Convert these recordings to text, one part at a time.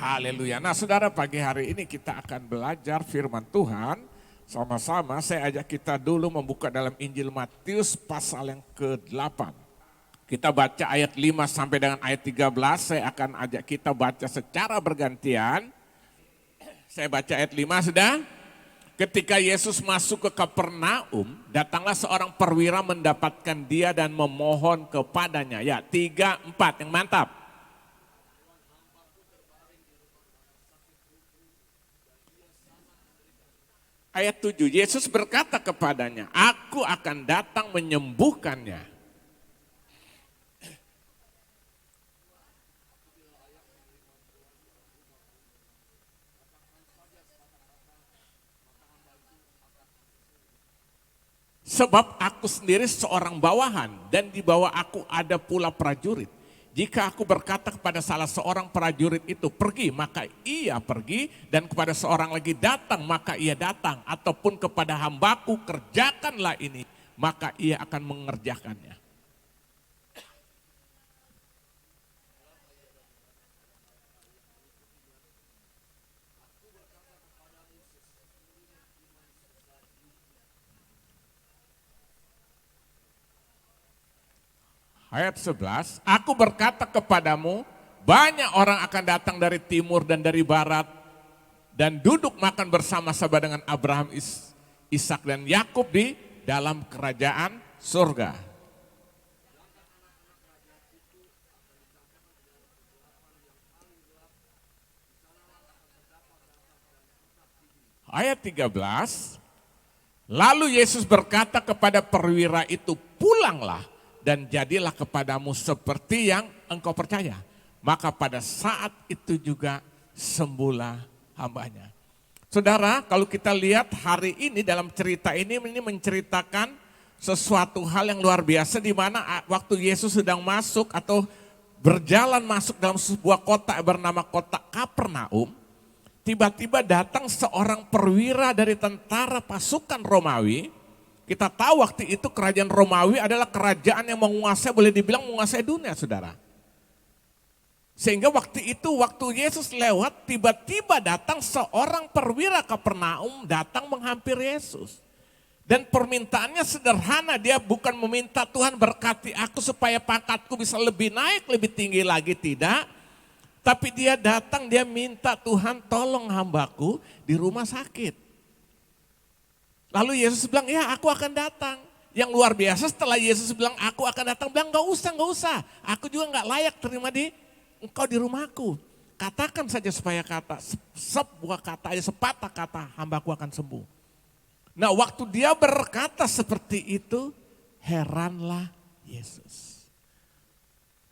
Haleluya. Nah saudara, pagi hari ini kita akan belajar firman Tuhan. Sama-sama saya ajak kita dulu membuka dalam Injil Matius pasal yang ke-8. Kita baca ayat 5 sampai dengan ayat 13. Saya akan ajak kita baca secara bergantian. Saya baca ayat 5 sudah. Ketika Yesus masuk ke Kapernaum, datanglah seorang perwira mendapatkan dia dan memohon kepadanya. Ya, 3, 4 yang mantap. Ayat 7, Yesus berkata kepadanya, aku akan datang menyembuhkannya. Sebab aku sendiri seorang bawahan dan di bawah aku ada pula prajurit. Jika aku berkata kepada salah seorang prajurit itu pergi, maka ia pergi, dan kepada seorang lagi datang, maka ia datang. Ataupun kepada hambaku kerjakanlah ini, maka ia akan mengerjakannya. Ayat 11, aku berkata kepadamu, banyak orang akan datang dari timur dan dari barat dan duduk makan bersama-sama dengan Abraham, Ishak dan Yakub di dalam kerajaan surga. Ayat 13, lalu Yesus berkata kepada perwira itu, pulanglah dan jadilah kepadamu seperti yang engkau percaya. Maka pada saat itu juga sembuhlah hambanya. Saudara, kalau kita lihat hari ini dalam cerita ini menceritakan sesuatu hal yang luar biasa, di mana waktu Yesus sedang masuk atau berjalan masuk dalam sebuah kota bernama kota Kapernaum, tiba-tiba datang seorang perwira dari tentara pasukan Romawi. Kita tahu waktu itu kerajaan Romawi adalah kerajaan yang menguasai, boleh dibilang menguasai dunia, saudara. Sehingga waktu itu, waktu Yesus lewat, tiba-tiba datang seorang perwira Kapernaum datang menghampiri Yesus. Dan permintaannya sederhana, dia bukan meminta Tuhan berkati aku supaya pangkatku bisa lebih naik, lebih tinggi lagi, tidak. Tapi dia datang, dia minta Tuhan tolong hambaku di rumah sakit. Lalu Yesus bilang, ya aku akan datang. Yang luar biasa setelah Yesus bilang aku akan datang, bilang gak usah. Aku juga gak layak terima engkau di rumahku. Katakan saja supaya sebuah kata aja, sepatah kata hambaku akan sembuh. Nah waktu dia berkata seperti itu, heranlah Yesus.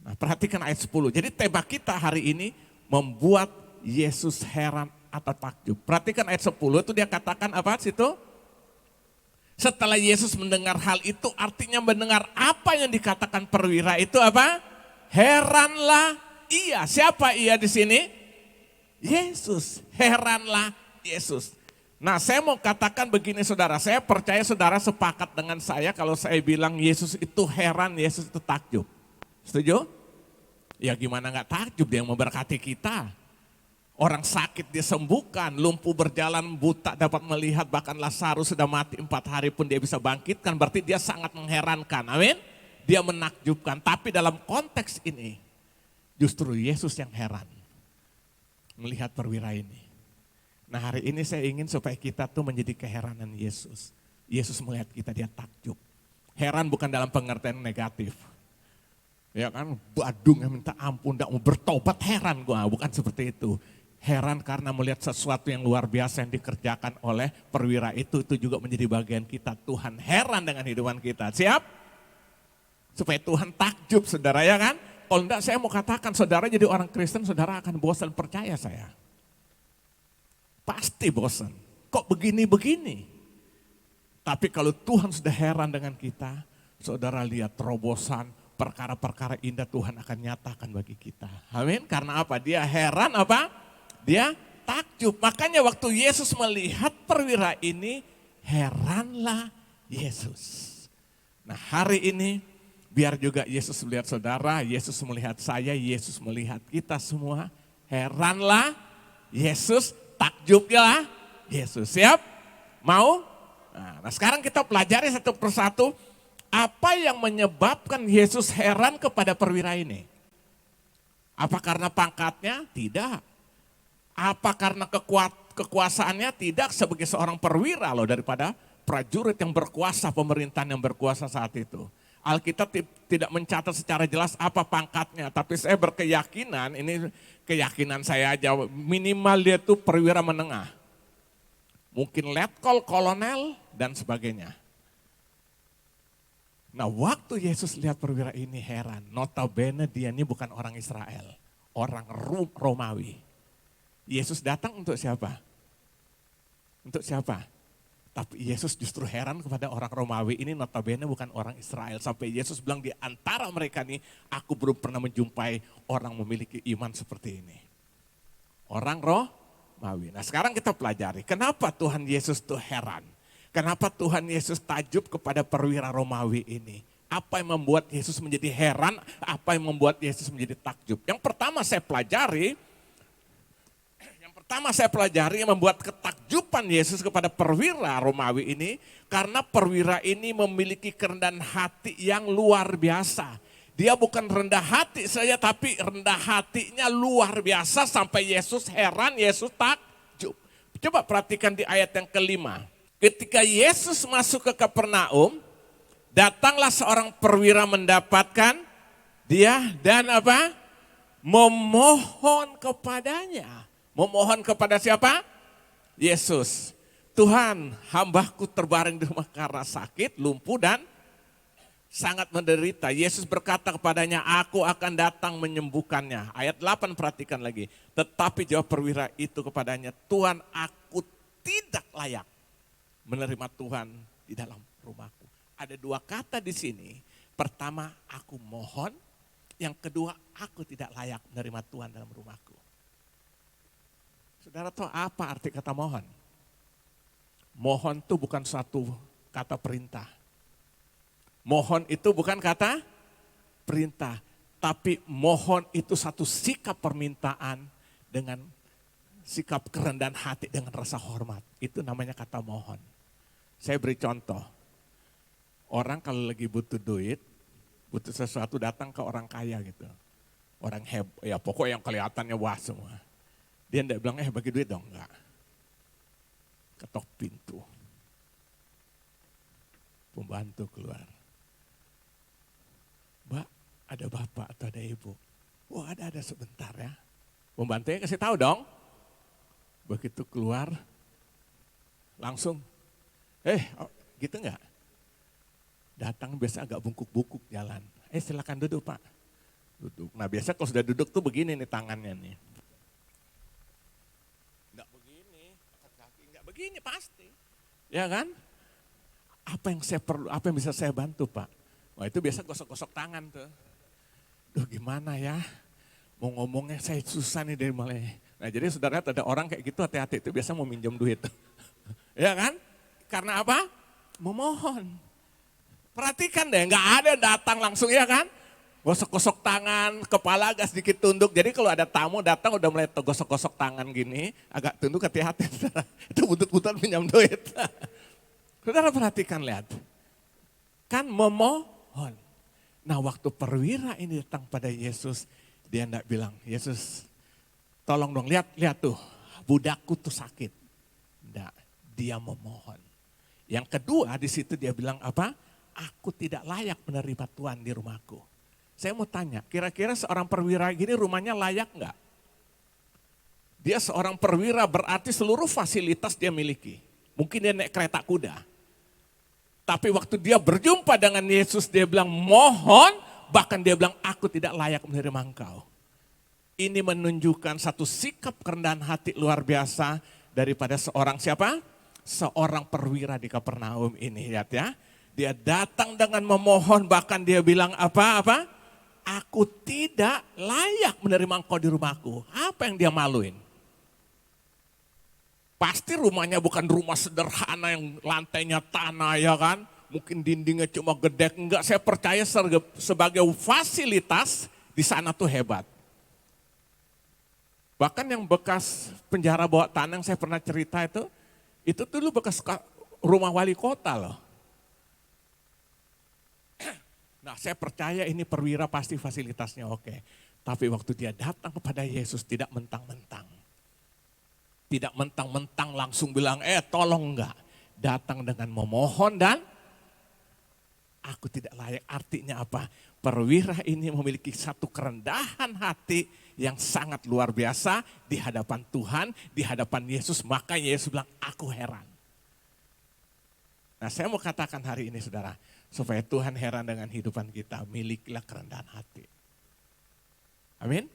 Nah perhatikan ayat 10, jadi tema kita hari ini membuat Yesus heran atau takjub. Perhatikan ayat 10 itu dia katakan apa situ? Setelah Yesus mendengar hal itu, artinya mendengar apa yang dikatakan perwira itu apa? Heranlah ia. Siapa ia di sini? Yesus. Heranlah Yesus. Nah saya mau katakan begini saudara, saya percaya saudara sepakat dengan saya kalau saya bilang Yesus itu heran, Yesus itu takjub. Setuju? Ya gimana gak takjub, dia yang memberkati kita. Orang sakit disembuhkan, lumpuh berjalan, buta dapat melihat, bahkan Lazarus sudah mati 4 hari pun dia bisa bangkitkan, berarti dia sangat mengherankan, amin. Dia menakjubkan, tapi dalam konteks ini justru Yesus yang heran melihat perwira ini. Nah hari ini saya ingin supaya kita tuh menjadi keheranan Yesus. Yesus melihat kita, dia takjub. Heran bukan dalam pengertian negatif. Ya kan, badung yang minta ampun, tidak mau bertobat, heran gua, bukan seperti itu. Heran karena melihat sesuatu yang luar biasa yang dikerjakan oleh perwira itu juga menjadi bagian kita. Tuhan heran dengan hidupan kita, siap? Supaya Tuhan takjub saudara, ya kan? Kalau enggak saya mau katakan saudara jadi orang Kristen, saudara akan bosan, percaya saya. Pasti bosan, kok begini-begini. Tapi kalau Tuhan sudah heran dengan kita, saudara lihat terobosan, perkara-perkara indah Tuhan akan nyatakan bagi kita. Amin. Karena apa? Dia heran apa? Dia takjub. Makanya waktu Yesus melihat perwira ini, heranlah Yesus. Nah hari ini biar juga Yesus melihat saudara, Yesus melihat saya, Yesus melihat kita semua. Heranlah Yesus, takjubnya Yesus. Siap? Mau? Nah sekarang kita pelajari satu persatu apa yang menyebabkan Yesus heran kepada perwira ini. Apa karena pangkatnya? Tidak. Apa karena kekuasaannya? Tidak, sebagai seorang perwira loh, daripada prajurit yang berkuasa, pemerintahan yang berkuasa saat itu. Alkitab tidak mencatat secara jelas apa pangkatnya, tapi saya berkeyakinan, ini keyakinan saya aja, minimal dia tuh perwira menengah. Mungkin letkol, kolonel, dan sebagainya. Nah waktu Yesus lihat perwira ini heran, notabene dia ini bukan orang Israel, orang Romawi. Yesus datang untuk siapa? Untuk siapa? Tapi Yesus justru heran kepada orang Romawi ini, notabene bukan orang Israel. Sampai Yesus bilang di antara mereka nih, aku belum pernah menjumpai orang memiliki iman seperti ini. Orang Romawi. Nah sekarang kita pelajari, kenapa Tuhan Yesus tuh heran? Kenapa Tuhan Yesus takjub kepada perwira Romawi ini? Apa yang membuat Yesus menjadi heran? Apa yang membuat Yesus menjadi takjub? Yang pertama saya pelajari yang membuat ketakjuban Yesus kepada perwira Romawi ini, karena perwira ini memiliki kerendahan hati yang luar biasa. Dia bukan rendah hati saja, tapi rendah hatinya luar biasa sampai Yesus heran, Yesus takjub. Coba perhatikan di ayat yang kelima. Ketika Yesus masuk ke Kapernaum, datanglah seorang perwira mendapatkan dia dan apa? Memohon kepadanya. Memohon kepada siapa? Yesus. Tuhan, hambaku terbaring di rumah karena sakit, lumpuh dan sangat menderita. Yesus berkata kepadanya, aku akan datang menyembuhkannya. Ayat 8 perhatikan lagi. Tetapi jawab perwira itu kepadanya, Tuhan, aku tidak layak menerima Tuhan di dalam rumahku. Ada dua kata di sini. Pertama, aku mohon. Yang kedua, aku tidak layak menerima Tuhan dalam rumahku. Saudara tahu apa arti kata mohon? Mohon itu bukan suatu kata perintah. Mohon itu bukan kata perintah. Tapi mohon itu satu sikap permintaan dengan sikap kerendahan hati dengan rasa hormat. Itu namanya kata mohon. Saya beri contoh. Orang kalau lagi butuh duit, butuh sesuatu datang ke orang kaya gitu. Orang ya pokoknya yang kelihatannya wah semua. Dia enggak bilang, bagi duit dong, enggak. Ketok pintu. Pembantu keluar. Mbak, ada bapak atau ada ibu? Wah ada sebentar ya. Pembantunya kasih tahu dong. Begitu keluar, langsung, gitu enggak? Datang biasa agak bungkuk-bungkuk jalan. Silakan duduk Pak. Duduk. Nah biasa kalau sudah duduk tuh begini nih tangannya nih. Begini pasti, ya kan? Apa yang saya perlu, apa yang bisa saya bantu Pak? Wah itu biasa gosok-gosok tangan tuh. Duh gimana ya, mau ngomongnya saya susah nih dari mulai. Nah jadi saudara ada orang kayak gitu hati-hati itu biasa mau minjem duit. Ya kan? Karena apa? Memohon. Perhatikan deh, nggak ada datang langsung ya kan? Gosok-gosok tangan, kepala agak sedikit tunduk. Jadi kalau ada tamu datang udah mulai gosok-gosok tangan gini, agak tunduk hati-hati. Itu butut-butut pinjam duit. Saudara perhatikan lihat. Kan memohon. Nah waktu perwira ini datang pada Yesus, dia enggak bilang, Yesus tolong dong lihat tuh, budakku tuh sakit. Enggak, dia memohon. Yang kedua di situ dia bilang apa? Aku tidak layak menerima Tuhan di rumahku. Saya mau tanya, kira-kira seorang perwira gini rumahnya layak enggak? Dia seorang perwira berarti seluruh fasilitas dia miliki. Mungkin dia naik kereta kuda. Tapi waktu dia berjumpa dengan Yesus dia bilang mohon, bahkan dia bilang aku tidak layak menerima engkau. Ini menunjukkan satu sikap kerendahan hati luar biasa daripada seorang siapa? Seorang perwira di Kapernaum ini, lihat ya. Dia datang dengan memohon, bahkan dia bilang apa? Aku tidak layak menerima engkau di rumahku. Apa yang dia maluin? Pasti rumahnya bukan rumah sederhana yang lantainya tanah ya kan. Mungkin dindingnya cuma gedek. Enggak, saya percaya sebagai fasilitas di sana tuh hebat. Bahkan yang bekas penjara bawah tanah yang saya pernah cerita itu dulu bekas rumah wali kota loh. Nah saya percaya ini perwira pasti fasilitasnya oke. Tapi waktu dia datang kepada Yesus tidak mentang-mentang. Tidak mentang-mentang langsung bilang tolong enggak. Datang dengan memohon dan aku tidak layak. Artinya apa? Perwira ini memiliki satu kerendahan hati yang sangat luar biasa di hadapan Tuhan, di hadapan Yesus. Makanya Yesus bilang, aku heran. Nah saya mau katakan hari ini saudara, supaya Tuhan heran dengan hidupan kita, milikilah kerendahan hati. Amin.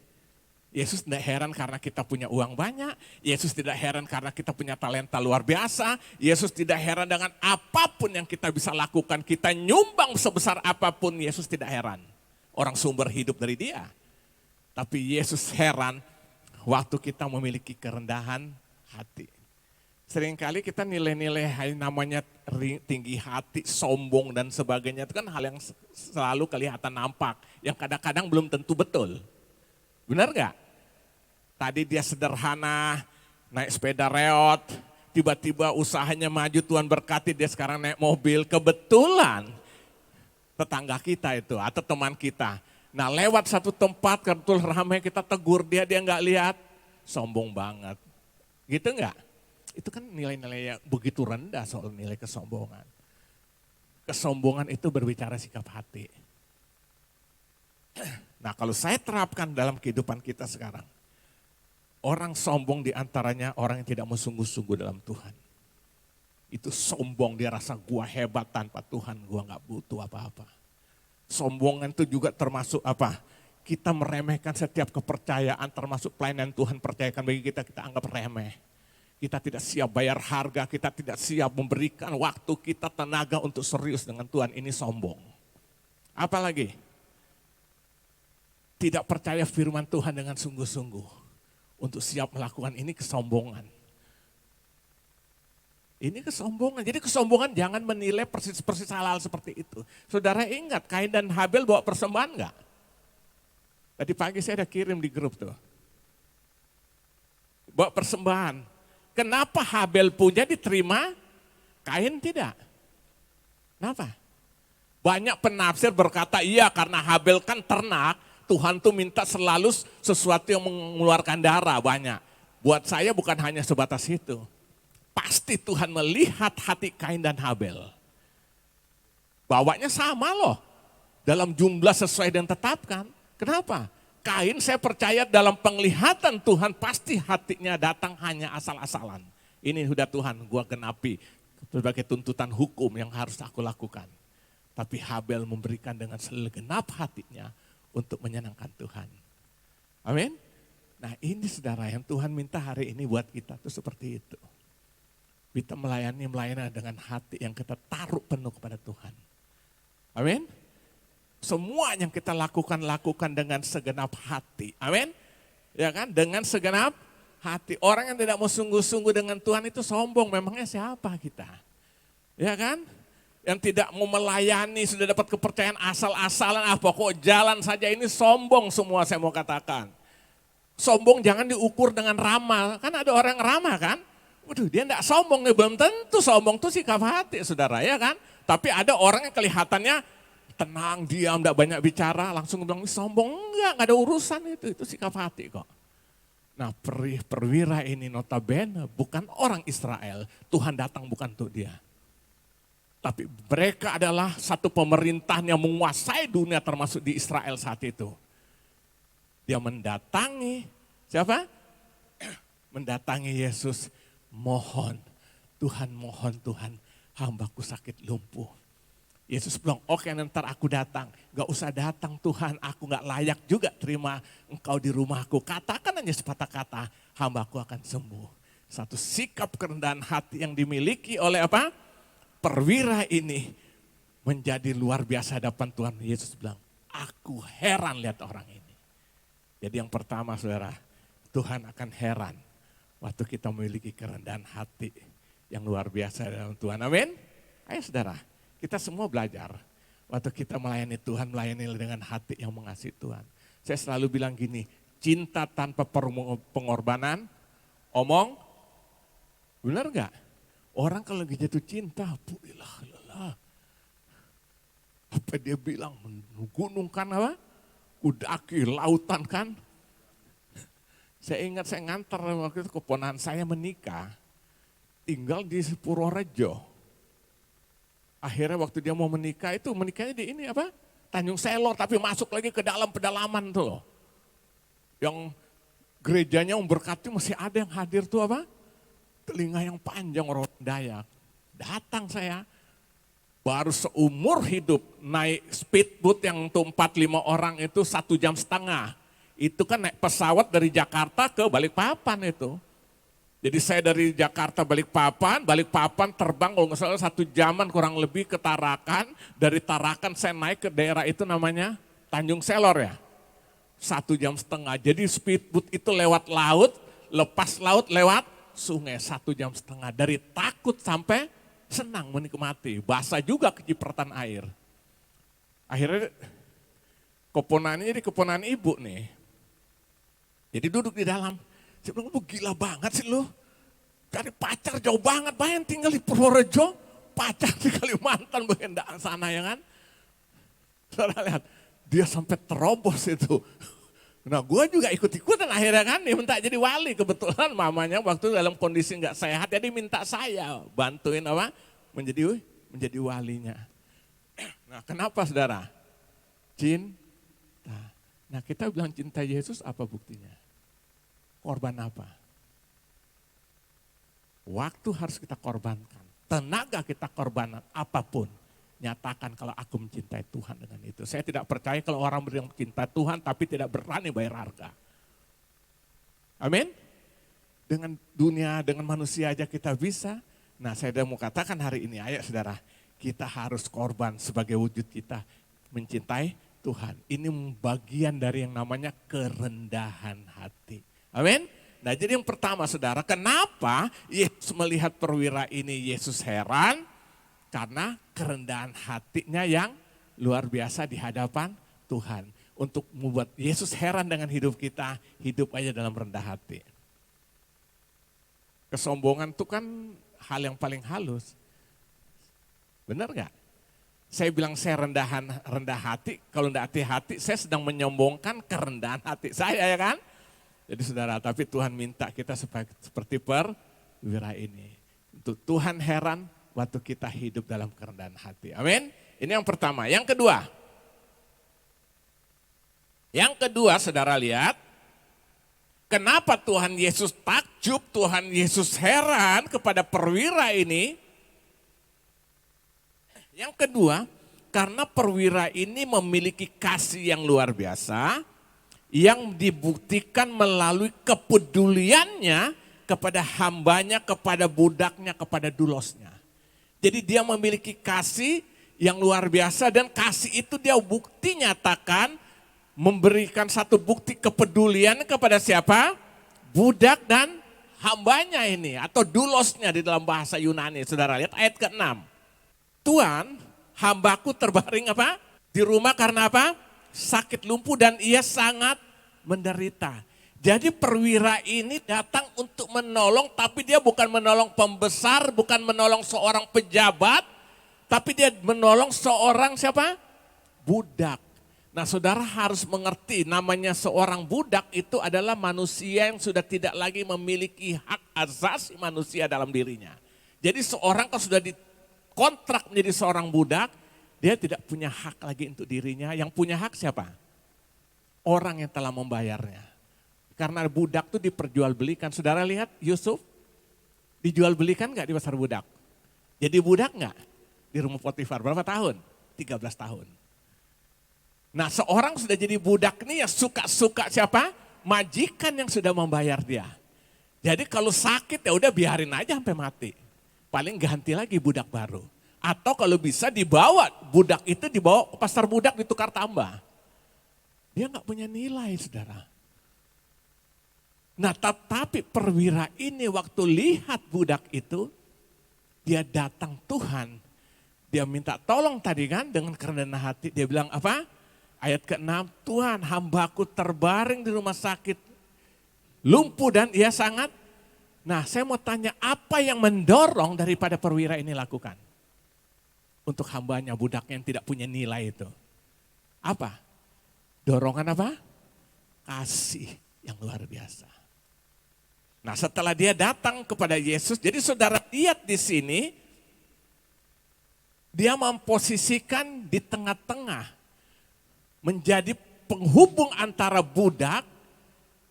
Yesus tidak heran karena kita punya uang banyak. Yesus tidak heran karena kita punya talenta luar biasa. Yesus tidak heran dengan apapun yang kita bisa lakukan. Kita nyumbang sebesar apapun, Yesus tidak heran. Orang sumber hidup dari dia. Tapi Yesus heran waktu kita memiliki kerendahan hati. Seringkali kita nilai-nilai namanya tinggi hati, sombong dan sebagainya. Itu kan hal yang selalu kelihatan nampak. Yang kadang-kadang belum tentu betul. Benar gak? Tadi dia sederhana, naik sepeda reot, tiba-tiba usahanya maju, Tuhan berkati dia sekarang naik mobil. Kebetulan tetangga kita itu atau teman kita. Nah lewat satu tempat, kebetulan ramai kita tegur dia gak lihat. Sombong banget. Gitu gak? Itu kan nilai-nilai yang begitu rendah soal nilai kesombongan. Kesombongan itu berbicara sikap hati. Nah kalau saya terapkan dalam kehidupan kita sekarang, orang sombong diantaranya orang yang tidak mau sungguh-sungguh dalam Tuhan. Itu sombong, dia rasa gua hebat tanpa Tuhan, gua gak butuh apa-apa. Sombongan itu juga termasuk apa? Kita meremehkan setiap kepercayaan termasuk pelayanan Tuhan percayakan bagi kita, kita anggap remeh. Kita tidak siap bayar harga, kita tidak siap memberikan waktu kita, tenaga untuk serius dengan Tuhan, ini sombong. Apalagi? Tidak percaya firman Tuhan dengan sungguh-sungguh. Untuk siap melakukan ini kesombongan. Ini kesombongan. Jadi kesombongan jangan menilai persis-persis hal-hal seperti itu. Saudara ingat Kain dan Habel bawa persembahan enggak? Tadi pagi saya ada kirim di grup tuh. Bawa persembahan. Kenapa Habel punya diterima, Kain tidak? Kenapa? Banyak penafsir berkata iya karena Habel kan ternak. Tuhan tuh minta selalu sesuatu yang mengeluarkan darah banyak. Buat saya bukan hanya sebatas itu. Pasti Tuhan melihat hati Kain dan Habel. Bawanya sama loh. Dalam jumlah sesuai dengan tetapkan. Kenapa? Kain saya percaya dalam penglihatan Tuhan pasti hatinya datang hanya asal-asalan. Ini sudah Tuhan gua genapi sebagai tuntutan hukum yang harus aku lakukan. Tapi Habel memberikan dengan segenap hatinya untuk menyenangkan Tuhan. Amin. Nah ini saudara yang Tuhan minta hari ini buat kita tuh seperti itu. Kita melayani dengan hati yang kita taruh penuh kepada Tuhan. Amin. Semua yang kita lakukan dengan segenap hati. Amin. Ya kan? Dengan segenap hati. Orang yang tidak mau sungguh-sungguh dengan Tuhan itu sombong. Memangnya siapa kita? Ya kan? Yang tidak mau melayani, sudah dapat kepercayaan asal-asalan, pokok jalan saja, ini sombong semua saya mau katakan. Sombong jangan diukur dengan ramah, kan ada orang ramah kan, waduh dia enggak sombong, belum tentu sombong itu sikap hati saudara ya kan. Tapi ada orang yang kelihatannya tenang, diam, enggak banyak bicara, langsung bilang sombong, enggak ada urusan itu sikap hati kok. Nah perwira ini notabene bukan orang Israel, Tuhan datang bukan untuk dia. Tapi mereka adalah satu pemerintahan yang menguasai dunia termasuk di Israel saat itu. Dia mendatangi, siapa? Mendatangi Yesus, mohon Tuhan, hambaku sakit lumpuh. Yesus bilang, oke nanti aku datang. Gak usah datang Tuhan, aku gak layak juga terima engkau di rumahku. Katakan aja sepatah kata, hambaku akan sembuh. Satu sikap kerendahan hati yang dimiliki oleh apa? Perwira ini menjadi luar biasa hadapan Tuhan. Yesus bilang, aku heran lihat orang ini. Jadi yang pertama saudara, Tuhan akan heran waktu kita memiliki kerendahan hati yang luar biasa dalam Tuhan. Amin. Ayo saudara, kita semua belajar. Waktu kita melayani Tuhan, melayani dengan hati yang mengasihi Tuhan. Saya selalu bilang gini, Cinta tanpa pengorbanan, omong, benar nggak? Orang kalau lagi jatuh cinta, ilah, apa dia bilang, gunung kan apa? Kudaki lautan kan? Saya ingat saya ngantar waktu itu keponakan saya menikah, tinggal di Purworejo. Akhirnya waktu dia mau menikah itu menikahnya di ini apa? Tanjung Selor, tapi masuk lagi ke dalam pedalaman tuh loh. Yang gerejanya memberkati masih ada yang hadir tuh apa? Telinga yang panjang orang Dayak. Datang saya, baru seumur hidup naik speedboat yang tuh 4-5 orang itu 1,5 jam. Itu kan naik pesawat dari Jakarta ke Balikpapan itu. Jadi saya dari Jakarta Balikpapan terbang kalau nggak salah 1 jaman kurang lebih ke Tarakan. Dari Tarakan saya naik ke daerah itu namanya Tanjung Selor ya. 1,5 jam. Jadi speedboat itu lewat laut, lepas laut lewat sungai 1,5 jam. Dari takut sampai senang menikmati. Basah juga kecipratan air. Akhirnya keponakannya jadi keponakan ibu nih. Jadi duduk di dalam. Saya bilang, lu gila banget sih lu. Cari pacar jauh banget, bayang tinggal di Purworejo. Pacar di Kalimantan bagian sana ya kan. Saudara lihat, dia sampai terobos itu. Nah gue juga ikut-ikutan akhirnya kan, dia minta jadi wali. Kebetulan mamanya waktu dalam kondisi nggak sehat, jadi minta saya bantuin apa? Menjadi walinya. Nah kenapa saudara? Cinta. Nah kita bilang cinta Yesus apa buktinya? Korban apa? Waktu harus kita korbankan. Tenaga kita korbanan apapun. Nyatakan kalau aku mencintai Tuhan dengan itu. Saya tidak percaya kalau orang yang mencintai Tuhan tapi tidak berani bayar harga. Amin. Dengan dunia, dengan manusia aja kita bisa. Nah saya mau katakan hari ini, ayo saudara. Kita harus korban sebagai wujud kita mencintai Tuhan. Ini bagian dari yang namanya kerendahan hati. Amin. Nah jadi yang pertama saudara, kenapa Yesus melihat perwira ini Yesus heran? Karena kerendahan hatinya yang luar biasa di hadapan Tuhan. Untuk membuat Yesus heran dengan hidup kita, hidup aja dalam rendah hati. Kesombongan itu kan hal yang paling halus. Benar gak? Saya bilang saya rendah hati, kalau rendah hati saya sedang menyombongkan kerendahan hati saya ya kan. Jadi saudara, tapi Tuhan minta kita seperti perwira ini. Untuk Tuhan heran waktu kita hidup dalam kerendahan hati. Amin. Ini yang pertama. Yang kedua saudara lihat, kenapa Tuhan Yesus takjub, Tuhan Yesus heran kepada perwira ini. Yang kedua, karena perwira ini memiliki kasih yang luar biasa, yang dibuktikan melalui kepeduliannya kepada hambanya, kepada budaknya, kepada dulosnya. Jadi dia memiliki kasih yang luar biasa dan kasih itu dia bukti nyatakan, memberikan satu bukti kepedulian kepada siapa? Budak dan hambanya ini atau dulosnya di dalam bahasa Yunani. Saudara lihat ayat ke-6. Tuhan, hambaku terbaring apa? Di rumah karena apa? Sakit lumpuh dan ia sangat menderita. Jadi perwira ini datang untuk menolong, tapi dia bukan menolong pembesar, bukan menolong seorang pejabat, tapi dia menolong seorang siapa? Budak. Nah saudara harus mengerti namanya seorang budak itu adalah manusia yang sudah tidak lagi memiliki hak asasi manusia dalam dirinya. Jadi seorang kalau sudah dikontrak menjadi seorang budak, dia tidak punya hak lagi untuk dirinya. Yang punya hak siapa? Orang yang telah membayarnya. Karena budak itu diperjualbelikan. Saudara lihat Yusuf, dijual-belikan gak di pasar budak? Jadi budak gak? Di rumah Potifar, berapa tahun? 13 tahun. Nah seorang sudah jadi budak nih ya suka-suka siapa? Majikan yang sudah membayar dia. Jadi kalau sakit ya udah biarin aja sampai mati. Paling ganti lagi budak baru. Atau kalau bisa dibawa, budak itu dibawa ke pasar budak ditukar tambah. Dia gak punya nilai saudara. Nah tetapi perwira ini waktu lihat budak itu, dia datang Tuhan. Dia minta tolong tadi kan dengan kerendahan hati. Dia bilang apa? Ayat ke-6, Tuhan hambaku terbaring di rumah sakit, lumpuh dan ia sangat. Nah saya mau tanya apa yang mendorong daripada perwira ini lakukan? Untuk hambanya, budaknya yang tidak punya nilai itu. Apa? Dorongan apa? Kasih yang luar biasa. Nah setelah dia datang kepada Yesus, jadi saudara lihat di sini, dia memposisikan di tengah-tengah, menjadi penghubung antara budak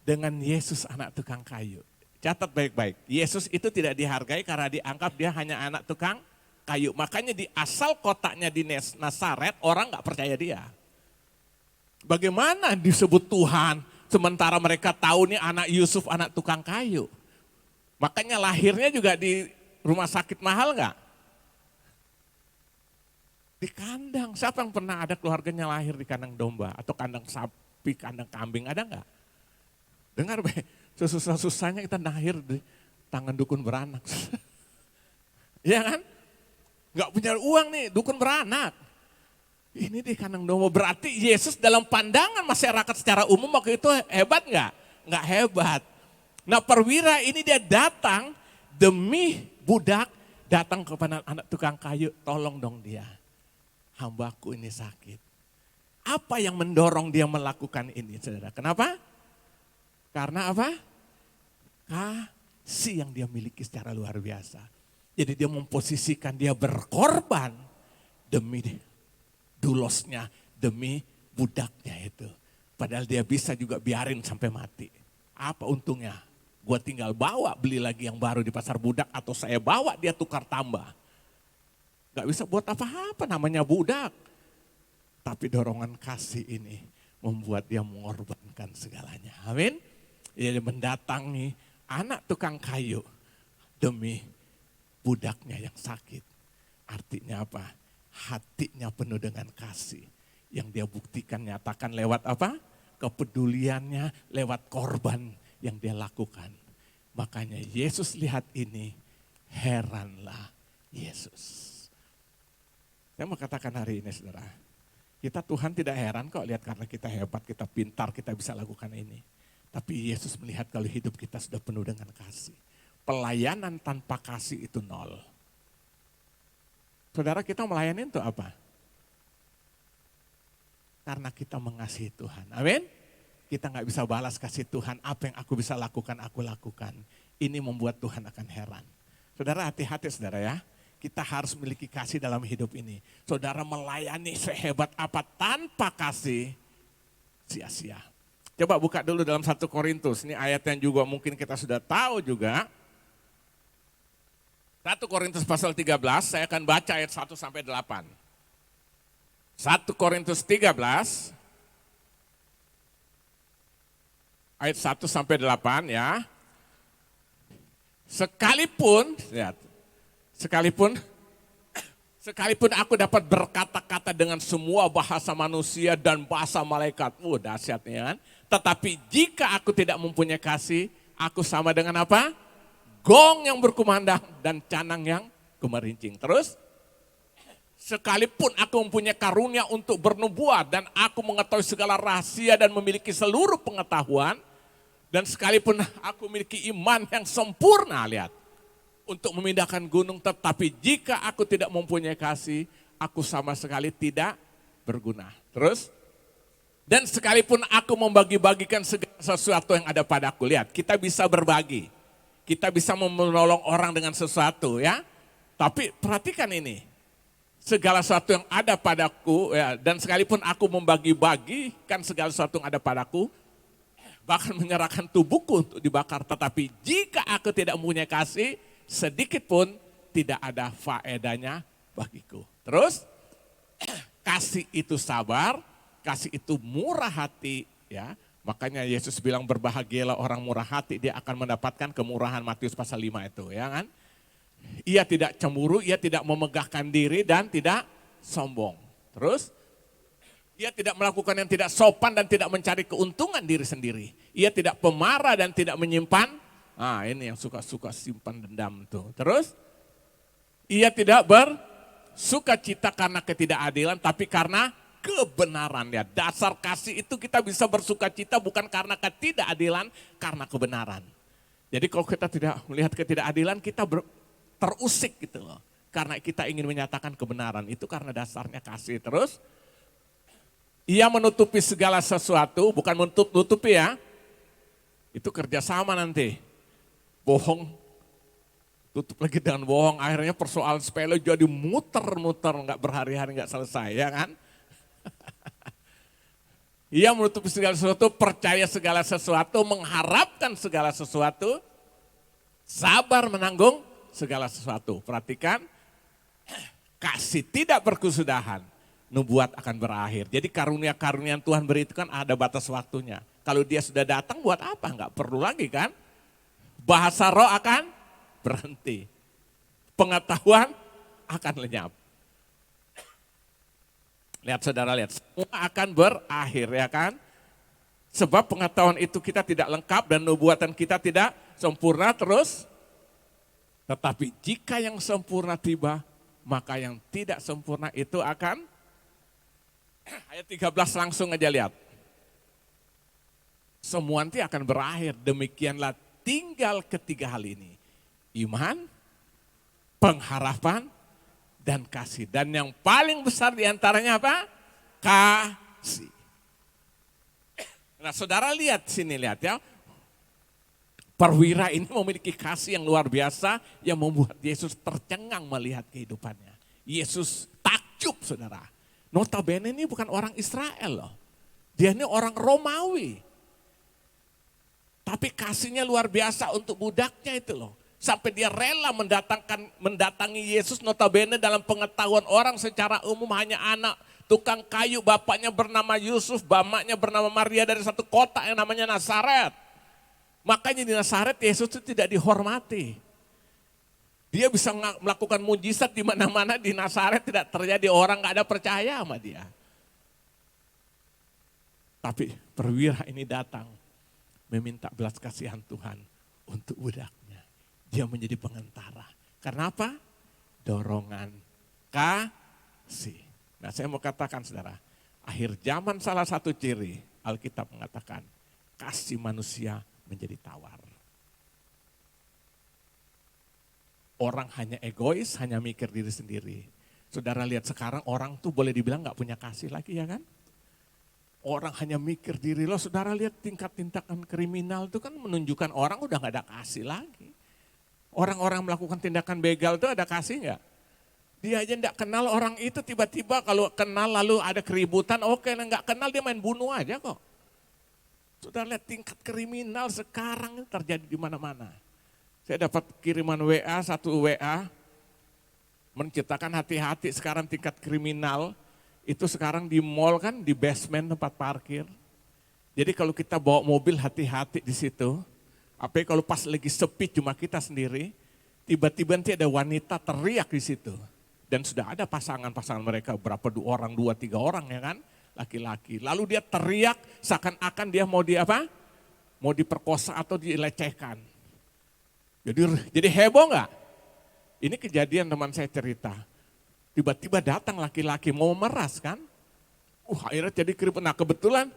dengan Yesus anak tukang kayu. Catat baik-baik, Yesus itu tidak dihargai karena dianggap dia hanya anak tukang kayu. Makanya di asal kotanya di Nazaret orang gak percaya dia. Bagaimana disebut Tuhan sementara mereka tahu nih anak Yusuf anak tukang kayu. Makanya lahirnya juga di rumah sakit mahal gak? Di kandang, siapa yang pernah ada keluarganya lahir di kandang domba atau kandang sapi, kandang kambing, ada enggak? Dengar be, sesusah-susahnya kita lahir di tangan dukun beranak. Iya kan? Enggak punya uang nih, dukun beranak. Ini di kandang domba, berarti Yesus dalam pandangan masyarakat secara umum waktu itu hebat enggak? Enggak hebat. Nah perwira ini dia datang demi budak, datang kepada anak tukang kayu, tolong dong dia. Hambaku ini sakit. Apa yang mendorong dia melakukan ini, saudara? Kenapa? Karena apa? Kasih yang dia miliki secara luar biasa. Jadi dia memposisikan dia berkorban demi dulosnya, demi budaknya itu. Padahal dia bisa juga biarin sampai mati. Apa untungnya? Gua tinggal bawa beli lagi yang baru di pasar budak atau saya bawa dia tukar tambah. Gak bisa buat apa-apa namanya budak. Tapi dorongan kasih ini membuat dia mengorbankan segalanya. Amin. Dia mendatangi anak tukang kayu demi budaknya yang sakit. Artinya apa? Hatinya penuh dengan kasih. Yang dia buktikan nyatakan lewat apa? Kepeduliannya lewat korban yang dia lakukan. Makanya Yesus lihat ini, heranlah Yesus. Saya mau katakan hari ini saudara, kita Tuhan tidak heran kok lihat karena kita hebat, kita pintar, kita bisa lakukan ini. Tapi Yesus melihat kalau hidup kita sudah penuh dengan kasih. Pelayanan tanpa kasih itu nol. Saudara kita melayani untuk apa? Karena kita mengasihi Tuhan, amin. Kita gak bisa balas kasih Tuhan, apa yang aku bisa lakukan, aku lakukan. Ini membuat Tuhan akan heran. Saudara hati-hati saudara ya. Kita harus memiliki kasih dalam hidup ini. Saudara melayani sehebat apa tanpa kasih, sia-sia. Coba buka dulu dalam 1 Korintus, ini ayat yang juga mungkin kita sudah tahu juga. 1 Korintus pasal 13, saya akan baca ayat 1 sampai 8. 1 Korintus 13, ayat 1 sampai 8 ya. Sekalipun aku dapat berkata-kata dengan semua bahasa manusia dan bahasa malaikat. Dahsyatnya kan. Tetapi jika aku tidak mempunyai kasih, aku sama dengan apa? Gong yang berkumandang dan canang yang gemerincing. Terus, sekalipun aku mempunyai karunia untuk bernubuat dan aku mengetahui segala rahasia dan memiliki seluruh pengetahuan. Dan sekalipun aku memiliki iman yang sempurna, lihat. Untuk memindahkan gunung, tetapi jika aku tidak mempunyai kasih, aku sama sekali tidak berguna. Terus, dan sekalipun aku membagi-bagikan segala sesuatu yang ada padaku, lihat kita bisa berbagi, kita bisa menolong orang dengan sesuatu ya. Tapi perhatikan ini, segala sesuatu yang ada padaku ya, dan sekalipun aku membagi-bagikan segala sesuatu yang ada padaku, bahkan menyerahkan tubuhku untuk dibakar, tetapi jika aku tidak mempunyai kasih, sedikit pun tidak ada faedahnya bagiku. Terus kasih itu sabar, kasih itu murah hati ya. Makanya Yesus bilang berbahagialah orang murah hati, dia akan mendapatkan kemurahan. Matius pasal 5 itu ya kan. Ia tidak cemburu, ia tidak memegahkan diri dan tidak sombong. Terus ia tidak melakukan yang tidak sopan dan tidak mencari keuntungan diri sendiri. Ia tidak pemarah dan tidak menyimpan. Ini yang suka-suka simpan dendam tuh. Terus, ia tidak bersuka cita karena ketidakadilan, tapi karena kebenaran ya. Dasar kasih itu kita bisa bersuka cita bukan karena ketidakadilan, karena kebenaran. Jadi kalau kita tidak melihat ketidakadilan, kita terusik gitu loh. Karena kita ingin menyatakan kebenaran, itu karena dasarnya kasih. Terus, ia menutupi segala sesuatu, bukan menutupi ya. Itu kerjasama nanti. Bohong, tutup lagi dengan bohong, akhirnya persoalan sepele jadi muter-muter, nggak berhari-hari nggak selesai ya kan. Ia menutupi segala sesuatu, percaya segala sesuatu, mengharapkan segala sesuatu, sabar menanggung segala sesuatu. Perhatikan, kasih tidak berkesudahan, nubuat akan berakhir. Jadi karunia-karunia yang Tuhan beri itu kan ada batas waktunya. Kalau dia sudah datang buat apa? Enggak perlu lagi kan. Bahasa roh akan berhenti. Pengetahuan akan lenyap. Lihat saudara, lihat. Semua akan berakhir ya kan. Sebab pengetahuan itu kita tidak lengkap dan nubuatan kita tidak sempurna terus. Tetapi jika yang sempurna tiba, maka yang tidak sempurna itu akan, ayat 13 langsung aja lihat. Semua nanti akan berakhir, demikianlah tinggal ketiga hal ini. Iman, pengharapan, dan kasih. Dan yang paling besar diantaranya apa? Kasih. Nah saudara lihat sini, lihat ya. Perwira ini memiliki kasih yang luar biasa yang membuat Yesus tercengang melihat kehidupannya. Yesus takjub saudara. Notabene ini bukan orang Israel loh. Dia ini orang Romawi. Tapi kasihnya luar biasa untuk budaknya itu loh. Sampai dia rela mendatangi Yesus, notabene dalam pengetahuan orang secara umum hanya anak tukang kayu, bapaknya bernama Yusuf, mamanya bernama Maria dari satu kota yang namanya Nazaret. Makanya di Nazaret Yesus itu tidak dihormati. Dia bisa melakukan mujizat di mana-mana, di Nazaret tidak terjadi, orang gak ada percaya sama dia. Tapi perwira ini datang meminta belas kasihan Tuhan untuk budaknya. Dia menjadi pengantara. Karena apa? Dorongan kasih. Nah saya mau katakan saudara, akhir zaman salah satu ciri Alkitab mengatakan kasih manusia menjadi tawar. Orang hanya egois, hanya mikir diri sendiri. Saudara lihat sekarang orang tuh boleh dibilang gak punya kasih lagi ya kan? Orang hanya mikir diri lo, saudara lihat tingkat tindakan kriminal itu kan menunjukkan orang udah gak ada kasih lagi. Orang-orang melakukan tindakan begal itu ada kasih nggak? Dia aja nggak kenal orang itu, tiba-tiba kalau kenal lalu ada keributan, oke, nggak kenal dia main bunuh aja kok. Sudah lihat tingkat kriminal sekarang terjadi di mana-mana. Saya dapat kiriman WA, satu WA, menciptakan hati-hati sekarang tingkat kriminal, itu sekarang di mall kan, di basement tempat parkir. Jadi kalau kita bawa mobil hati-hati di situ. Apalagi kalau pas lagi sepi cuma kita sendiri, tiba-tiba nanti ada wanita teriak di situ. Dan sudah ada pasangan-pasangan mereka, berapa orang, 2-3 orang ya kan, laki-laki. Lalu dia teriak seakan-akan dia mau mau diperkosa atau dilecehkan. Jadi heboh nggak? Ini kejadian teman saya cerita. Tiba-tiba datang laki-laki mau memeras kan. Akhirnya jadi keribut. Nah kebetulan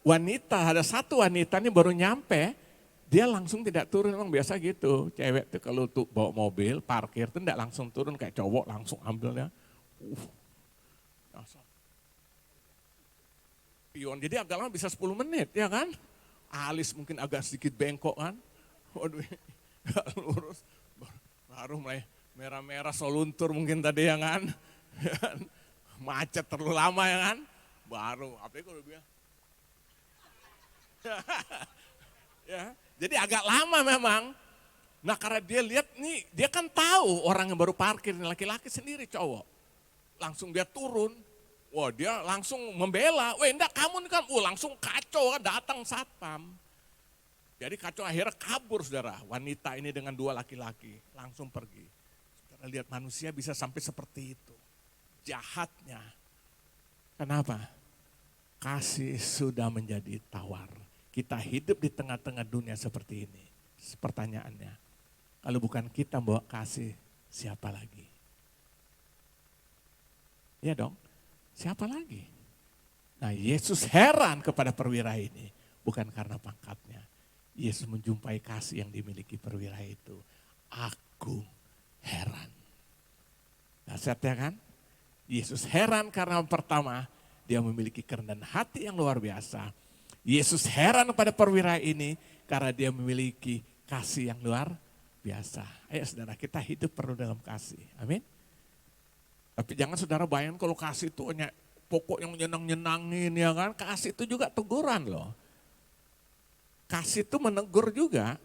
ada satu wanita ini baru nyampe. Dia langsung tidak turun, memang biasa gitu. Cewek tuh kalau tuh bawa mobil, parkir tuh tidak langsung turun, kayak cowok langsung ambilnya. Pion, jadi agak lama bisa 10 menit ya kan. Alis mungkin agak sedikit bengkok kan. Waduh, gak lurus. Baru mulai merah-merah soluntur mungkin tadi ya kan. Macet terlalu lama ya kan. Baru, apa itu kalau bilang. Ya. Jadi agak lama memang. Nah karena dia lihat nih, dia kan tahu orang yang baru parkir, laki-laki sendiri cowok. Langsung dia turun, wah dia langsung membela, enggak kamu nih kan, langsung kacau kan datang satpam. Jadi kacau akhirnya kabur saudara, wanita ini dengan 2 laki-laki, langsung pergi. Saudara lihat manusia bisa sampai seperti itu, jahatnya. Kenapa? Kasih sudah menjadi tawar. Kita hidup di tengah-tengah dunia seperti ini. Pertanyaannya, kalau bukan kita bawa kasih, siapa lagi? Ya dong, siapa lagi? Nah, Yesus heran kepada perwira ini, bukan karena pangkatnya. Yesus menjumpai kasih yang dimiliki perwira itu. Aku heran. Nasihatnya kan? Yesus heran karena pertama, dia memiliki kerendahan hati yang luar biasa. Yesus heran pada perwira ini karena dia memiliki kasih yang luar biasa. Ayo saudara, kita hidup perlu dalam kasih. Amin. Tapi jangan saudara bayangkan kalau kasih itu hanya pokok yang nyenang-nyenangin ya kan. Kasih itu juga teguran loh. Kasih itu menegur juga.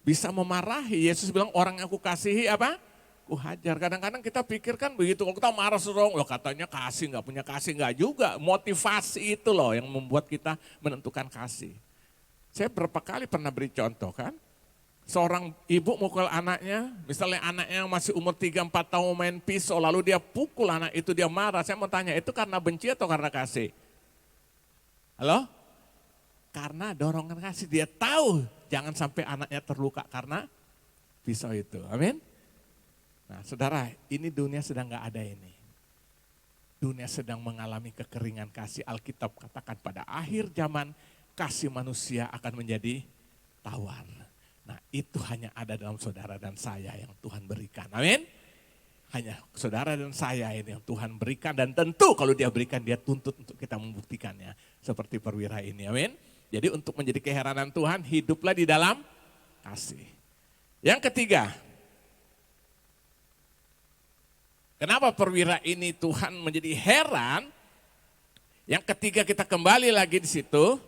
Bisa memarahi. Yesus bilang orang yang aku kasihi apa? Ku hajar. Kadang-kadang kita pikirkan begitu. Kalau kita marah serong loh katanya kasih nggak punya kasih. Nggak juga. Motivasi itu loh yang membuat kita menentukan kasih. Saya berapa kali pernah beri contoh kan. Seorang ibu mukul anaknya, misalnya anaknya yang masih umur 3-4 tahun main pisau, lalu dia pukul anak itu, dia marah. Saya mau tanya, itu karena benci atau karena kasih? Halo? Karena dorongan kasih, dia tahu jangan sampai anaknya terluka karena pisau itu. Amin? Nah saudara, ini dunia sedang gak ada ini. Dunia sedang mengalami kekeringan kasih. Alkitab katakan pada akhir zaman, kasih manusia akan menjadi tawar. Nah itu hanya ada dalam saudara dan saya yang Tuhan berikan. Amin. Hanya saudara dan saya ini yang Tuhan berikan. Dan tentu kalau dia berikan dia tuntut untuk kita membuktikannya. Seperti perwira ini. Amin. Jadi untuk menjadi keheranan Tuhan hiduplah di dalam kasih. Yang ketiga. Kenapa perwira ini Tuhan menjadi heran. Yang ketiga kita kembali lagi di situ.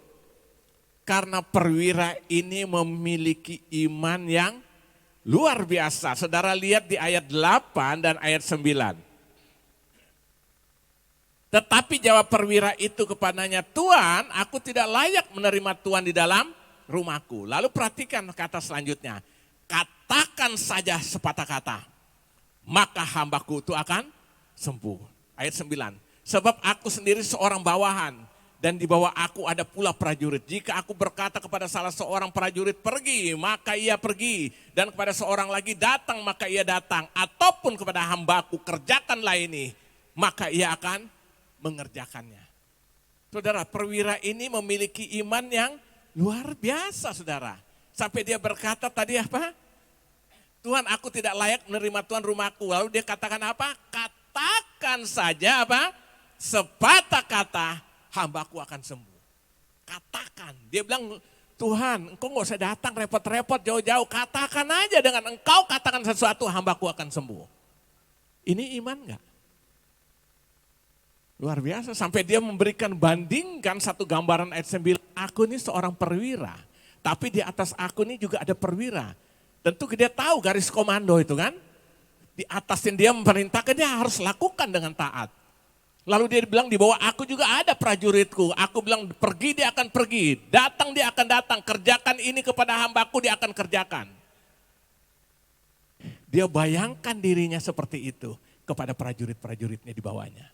Karena perwira ini memiliki iman yang luar biasa. Saudara lihat di ayat 8 dan ayat 9. Tetapi jawab perwira itu kepadanya, Tuhan aku tidak layak menerima Tuhan di dalam rumahku. Lalu perhatikan kata selanjutnya. Katakan saja sepatah kata, maka hambaku itu akan sembuh. Ayat 9. Sebab aku sendiri seorang bawahan. Dan di bawah aku ada pula prajurit. Jika aku berkata kepada salah seorang prajurit pergi, maka ia pergi. Dan kepada seorang lagi datang, maka ia datang. Ataupun kepada hambaku kerjakanlah ini, maka ia akan mengerjakannya. Saudara, perwira ini memiliki iman yang luar biasa saudara. Sampai dia berkata tadi apa? Tuhan aku tidak layak menerima Tuhan rumahku. Lalu dia katakan apa? Katakan saja apa? Sepatah kata. Hambaku akan sembuh. Katakan. Dia bilang, Tuhan engkau gak usah datang repot-repot jauh-jauh. Katakan aja dengan engkau katakan sesuatu hambaku akan sembuh. Ini iman gak? Luar biasa. Sampai dia memberikan bandingkan satu gambaran ayat 9. Aku ini seorang perwira. Tapi di atas aku ini juga ada perwira. Tentu dia tahu garis komando itu kan. Di atas yang dia memerintahkan dia harus lakukan dengan taat. Lalu dia bilang di bawah aku juga ada prajuritku. Aku bilang pergi dia akan pergi. Datang dia akan datang. Kerjakan ini kepada hambaku dia akan kerjakan. Dia bayangkan dirinya seperti itu kepada prajurit-prajuritnya di bawahnya.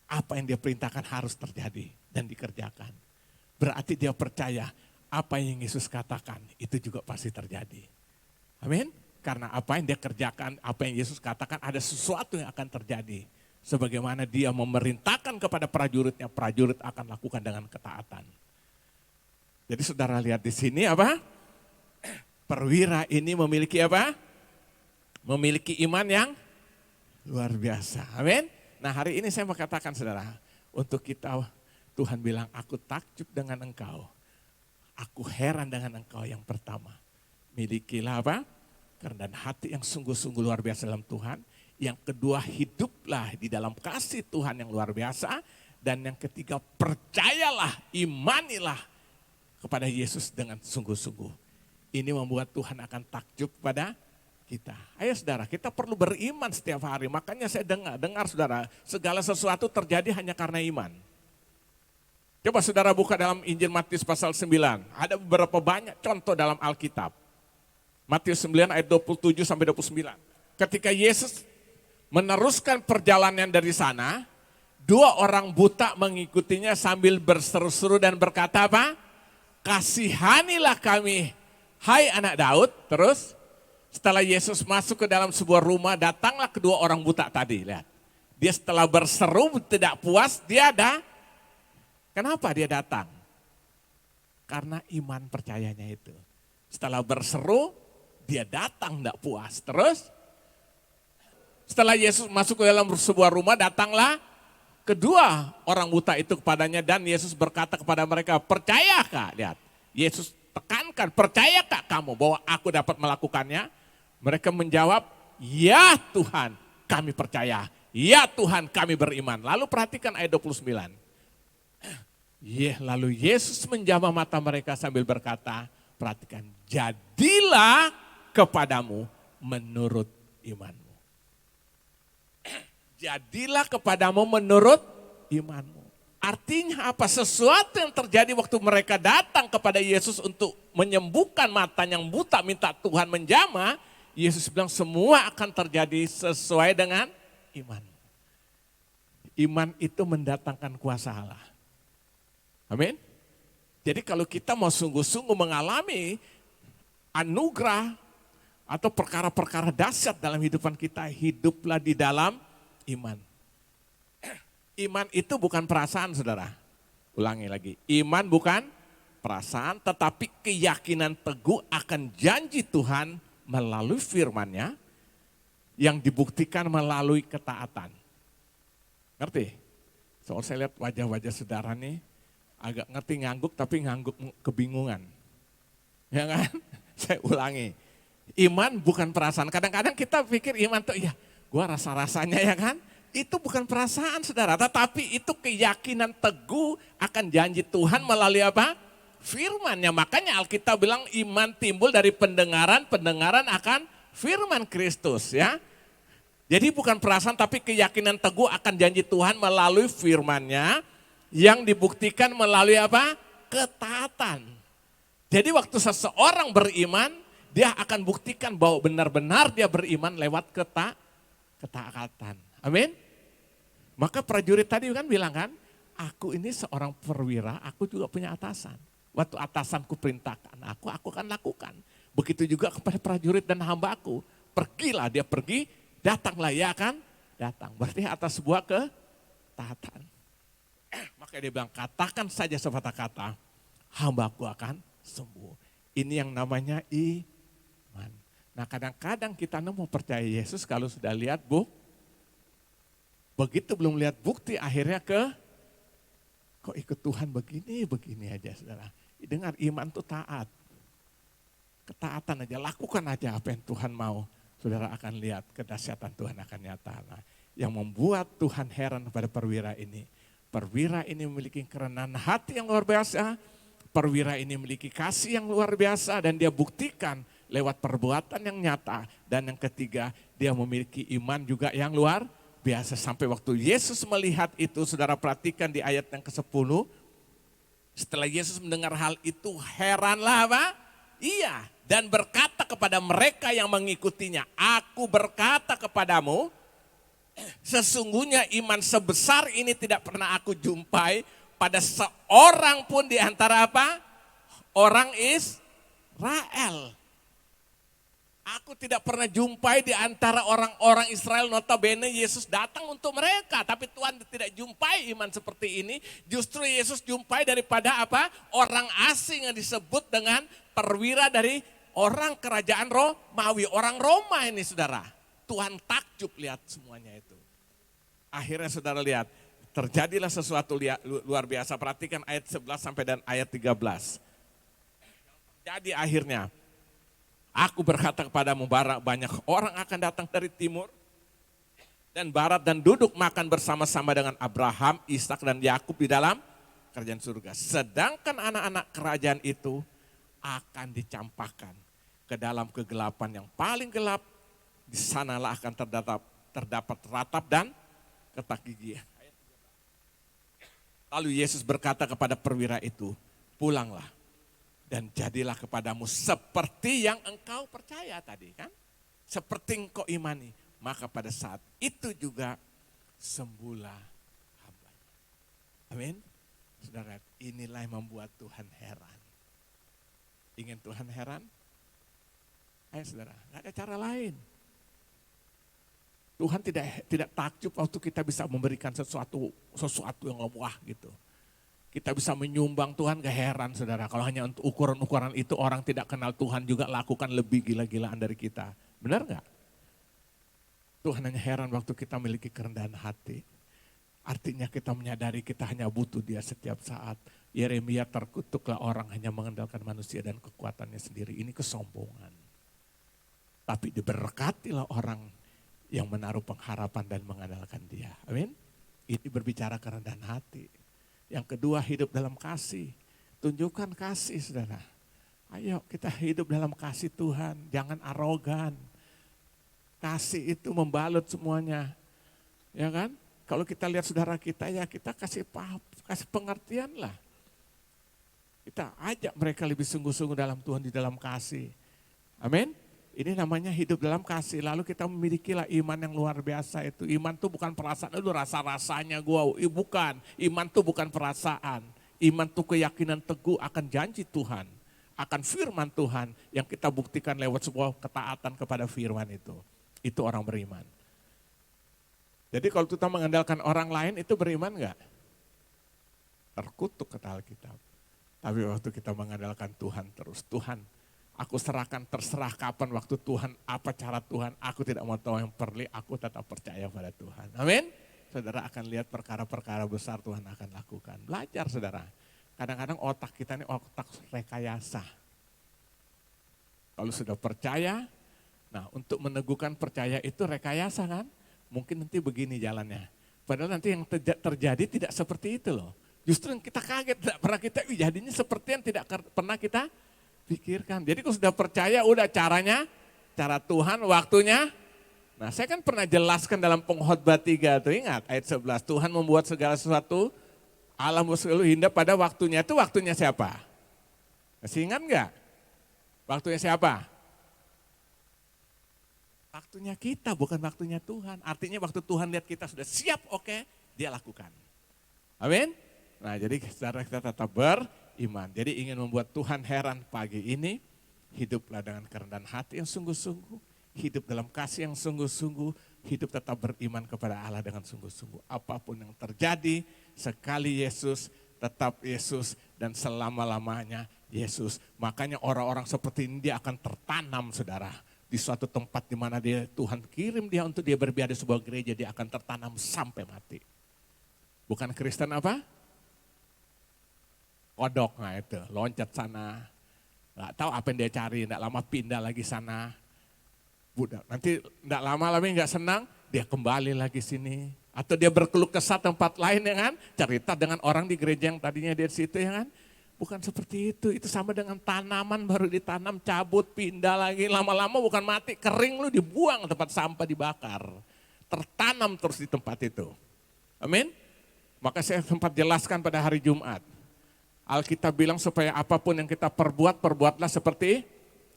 Apa yang dia perintahkan harus terjadi dan dikerjakan. Berarti dia percaya apa yang Yesus katakan itu juga pasti terjadi. Amin. Karena apa yang dia kerjakan, apa yang Yesus katakan ada sesuatu yang akan terjadi. Sebagaimana dia memerintahkan kepada prajuritnya, prajurit akan lakukan dengan ketaatan. Jadi saudara lihat di sini apa? Perwira ini memiliki apa? Memiliki iman yang luar biasa. Amin. Nah hari ini saya mau katakan saudara, untuk kita Tuhan bilang aku takjub dengan engkau. Aku heran dengan engkau yang pertama. Milikilah apa? Kerendahan hati yang sungguh-sungguh luar biasa dalam Tuhan. Yang kedua hiduplah di dalam kasih Tuhan yang luar biasa. Dan yang ketiga percayalah, imanilah kepada Yesus dengan sungguh-sungguh. Ini membuat Tuhan akan takjub pada kita. Ayo saudara, kita perlu beriman setiap hari. Makanya saya dengar saudara, segala sesuatu terjadi hanya karena iman. Coba saudara buka dalam Injil Matius pasal 9. Ada beberapa banyak contoh dalam Alkitab. Matius 9 ayat 27 sampai 29. Ketika Yesus meneruskan perjalanan dari sana, dua orang buta mengikutinya sambil berseru-seru dan berkata apa? Kasihanilah kami, hai anak Daud. Terus setelah Yesus masuk ke dalam sebuah rumah, datanglah kedua orang buta tadi. Lihat. Dia setelah berseru tidak puas, dia ada. Kenapa dia datang? Karena iman percayanya itu. Setelah berseru, dia datang tidak puas. Terus setelah Yesus masuk ke dalam sebuah rumah, datanglah kedua orang buta itu kepadanya dan Yesus berkata kepada mereka, percayakah? Lihat, Yesus tekankan, percayakah kamu bahwa aku dapat melakukannya? Mereka menjawab, ya Tuhan kami percaya, ya Tuhan kami beriman. Lalu perhatikan ayat 29. Lalu Yesus menjamah mata mereka sambil berkata, perhatikan, jadilah kepadamu menurut imanmu. Jadilah kepadamu menurut imanmu. Artinya apa? Sesuatu yang terjadi waktu mereka datang kepada Yesus untuk menyembuhkan mata yang buta, minta Tuhan menjamah, Yesus bilang semua akan terjadi sesuai dengan iman. Iman itu mendatangkan kuasa Allah. Amin. Jadi kalau kita mau sungguh-sungguh mengalami anugerah atau perkara-perkara dahsyat dalam kehidupan kita, hiduplah di dalam iman. Iman itu bukan perasaan, saudara. Ulangi lagi, iman bukan perasaan tetapi keyakinan teguh akan janji Tuhan melalui firman-Nya yang dibuktikan melalui ketaatan. Ngerti? Soal saya lihat wajah-wajah saudara nih agak ngerti ngangguk tapi ngangguk kebingungan. Ya kan? Saya ulangi, iman bukan perasaan. Kadang-kadang kita pikir iman tuh ya gua rasa-rasanya ya kan. Itu bukan perasaan saudara, tetapi itu keyakinan teguh akan janji Tuhan melalui apa? Firman-Nya. Makanya Alkitab bilang iman timbul dari pendengaran, pendengaran akan firman Kristus ya. Jadi bukan perasaan tapi keyakinan teguh akan janji Tuhan melalui firman-Nya yang dibuktikan melalui apa? Ketaatan. Jadi waktu seseorang beriman, dia akan buktikan bahwa benar-benar dia beriman lewat ketaatan. Amin. Maka prajurit tadi kan bilang kan, aku ini seorang perwira, aku juga punya atasan. Waktu atasanku perintahkan aku akan lakukan. Begitu juga kepada prajurit dan hambaku. Pergilah, dia pergi, datanglah, ya kan? Datang. Berarti atas sebuah ketaatan. Maka dia bilang, katakan saja sepatah kata, hambaku akan sembuh. Ini yang namanya iman. Nah kadang-kadang kita mau percaya Yesus kalau sudah lihat begitu belum lihat bukti akhirnya kok ikut Tuhan begini aja saudara. Dengar iman itu taat. Ketaatan aja, lakukan aja apa yang Tuhan mau. Saudara akan lihat kedahsyatan Tuhan akan nyata. Nah, yang membuat Tuhan heran pada perwira ini. Perwira ini memiliki kerendahan hati yang luar biasa. Perwira ini memiliki kasih yang luar biasa dan dia buktikan lewat perbuatan yang nyata. Dan yang ketiga, dia memiliki iman juga yang luar biasa. Sampai waktu Yesus melihat itu, saudara perhatikan di ayat yang ke-10. Setelah Yesus mendengar hal itu, heranlah apa? Iya, dan berkata kepada mereka yang mengikutinya, aku berkata kepadamu, sesungguhnya iman sebesar ini tidak pernah aku jumpai pada seorang pun di antara apa? Orang Israel. Aku tidak pernah jumpai di antara orang-orang Israel, notabene Yesus datang untuk mereka. Tapi Tuhan tidak jumpai iman seperti ini. Justru Yesus jumpai daripada apa? Orang asing yang disebut dengan perwira dari orang kerajaan Romawi. Orang Roma ini saudara. Tuhan takjub lihat semuanya itu. Akhirnya saudara lihat, terjadilah sesuatu luar biasa. Perhatikan ayat 11 sampai dan ayat 13. Jadi akhirnya, aku berkata kepadamu, banyak orang akan datang dari timur dan barat dan duduk makan bersama-sama dengan Abraham, Ishak dan Yakub di dalam kerajaan surga. Sedangkan anak-anak kerajaan itu akan dicampakkan ke dalam kegelapan yang paling gelap. Di sanalah akan terdapat ratap dan ketak gigi. Lalu Yesus berkata kepada perwira itu, pulanglah. Dan jadilah kepadamu seperti yang engkau percaya tadi kan. Seperti engkau imani. Maka pada saat itu juga sembuhlah hambanya. Amin. Saudara, inilah yang membuat Tuhan heran. Ingin Tuhan heran? Ayo saudara, gak ada cara lain. Tuhan tidak takjub waktu kita bisa memberikan sesuatu yang wah gitu. Kita bisa menyumbang, Tuhan gak heran saudara. Kalau hanya untuk ukuran-ukuran itu orang tidak kenal Tuhan juga lakukan lebih gila-gilaan dari kita. Benar gak? Tuhan hanya heran waktu kita memiliki kerendahan hati. Artinya kita menyadari kita hanya butuh Dia setiap saat. Yeremia terkutuklah orang hanya mengandalkan manusia dan kekuatannya sendiri. Ini kesombongan. Tapi diberkatilah orang yang menaruh pengharapan dan mengandalkan Dia. Amin. Ini berbicara kerendahan hati. Yang kedua, hidup dalam kasih. Tunjukkan kasih, saudara. Ayo kita hidup dalam kasih Tuhan. Jangan arogan. Kasih itu membalut semuanya. Ya kan? Kalau kita lihat saudara kita, ya kita kasih pengertian lah. Kita ajak mereka lebih sungguh-sungguh dalam Tuhan, di dalam kasih. Amin. Ini namanya hidup dalam kasih. Lalu kita memilikilah iman yang luar biasa itu. Iman itu bukan perasaan, itu rasa-rasanya gue. Bukan, iman itu bukan perasaan. Iman itu keyakinan teguh akan janji Tuhan. Akan firman Tuhan yang kita buktikan lewat sebuah ketaatan kepada firman itu. Itu orang beriman. Jadi kalau kita mengandalkan orang lain itu beriman enggak? Terkutuk kata Alkitab. Tapi waktu kita mengandalkan Tuhan terus, Tuhan, aku serahkan, terserah kapan waktu Tuhan, apa cara Tuhan, aku tidak mau tahu yang perli, aku tetap percaya pada Tuhan. Amin. Saudara akan lihat perkara-perkara besar Tuhan akan lakukan. Belajar saudara. Kadang-kadang otak kita ini otak rekayasa. Kalau sudah percaya, nah untuk meneguhkan percaya itu rekayasa kan. Mungkin nanti begini jalannya. Padahal nanti yang terjadi tidak seperti itu loh. Justru yang kita kaget, tidak pernah kita, jadinya seperti yang tidak pernah kita pikirkan. Jadi kalau sudah percaya, udah caranya, cara Tuhan, waktunya. Nah saya kan pernah jelaskan dalam Pengkhotbah 3 tuh, ingat ayat 11. Tuhan membuat segala sesuatu, alam selalu indah pada waktunya. Itu waktunya siapa? Masih ingat enggak? Waktunya siapa? Waktunya kita, bukan waktunya Tuhan. Artinya waktu Tuhan lihat kita sudah siap, oke, Dia lakukan. Amin. Nah jadi saudara kita tetap beriman. Jadi ingin membuat Tuhan heran pagi ini, hiduplah dengan kerendahan hati yang sungguh-sungguh, hidup dalam kasih yang sungguh-sungguh, hidup tetap beriman kepada Allah dengan sungguh-sungguh. Apapun yang terjadi, sekali Yesus, tetap Yesus, dan selama-lamanya Yesus. Makanya orang-orang seperti ini dia akan tertanam saudara. Di suatu tempat di mana Tuhan kirim dia untuk dia berbiada di sebuah gereja, dia akan tertanam sampai mati. Bukan Kristen apa? Kodok, nah itu, loncat sana, nggak tahu apa yang dia cari, nggak lama pindah lagi sana. Budak, nanti nggak lama lagi nggak senang, dia kembali lagi sini. Atau dia berkeluh kesah tempat lain ya kan, cerita dengan orang di gereja yang tadinya dia di situ ya kan. Bukan seperti itu sama dengan tanaman baru ditanam, cabut, pindah lagi, lama-lama bukan mati, kering lu dibuang tempat sampah dibakar. Tertanam terus di tempat itu. Amin. Maka saya sempat jelaskan pada hari Jumat. Alkitab bilang supaya apapun yang kita perbuat, perbuatlah seperti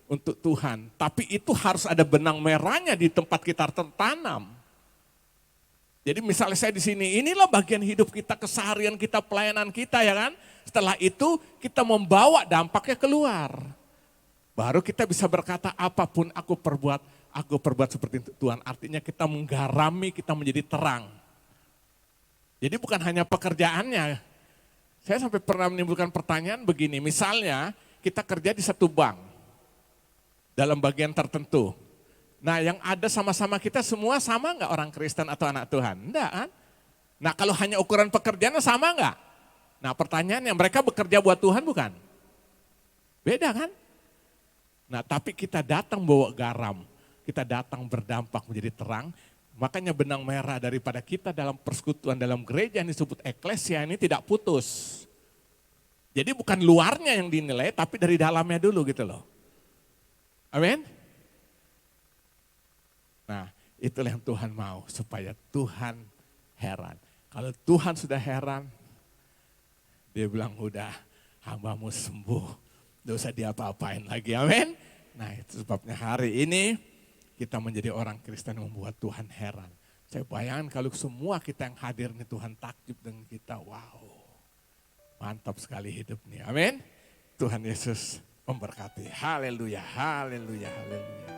untuk Tuhan. Tapi itu harus ada benang merahnya di tempat kita tertanam. Jadi misalnya saya di sini, inilah bagian hidup kita, keseharian kita, pelayanan kita ya kan. Setelah itu kita membawa dampaknya keluar. Baru kita bisa berkata apapun aku perbuat seperti untuk Tuhan. Artinya kita menggarami, kita menjadi terang. Jadi bukan hanya pekerjaannya. Saya sampai pernah menimbulkan pertanyaan begini, misalnya kita kerja di satu bank, dalam bagian tertentu. Nah yang ada sama-sama kita semua sama nggak orang Kristen atau anak Tuhan? Enggak kan? Nah kalau hanya ukuran pekerjaannya sama nggak? Nah pertanyaannya mereka bekerja buat Tuhan bukan? Beda kan? Nah tapi kita datang bawa garam, kita datang berdampak menjadi terang. Makanya benang merah daripada kita dalam persekutuan, dalam gereja yang disebut eklesia ini tidak putus. Jadi bukan luarnya yang dinilai, tapi dari dalamnya dulu gitu loh. Amin. Nah itulah yang Tuhan mau, supaya Tuhan heran. Kalau Tuhan sudah heran, dia bilang udah hambamu sembuh, tidak usah diapa-apain lagi, amin. Nah itu sebabnya hari ini kita menjadi orang Kristen yang membuat Tuhan heran. Saya bayangkan kalau semua kita yang hadir nih Tuhan takjub dengan kita. Wow, mantap sekali hidup nih. Amin. Tuhan Yesus memberkati. Haleluya, haleluya, haleluya.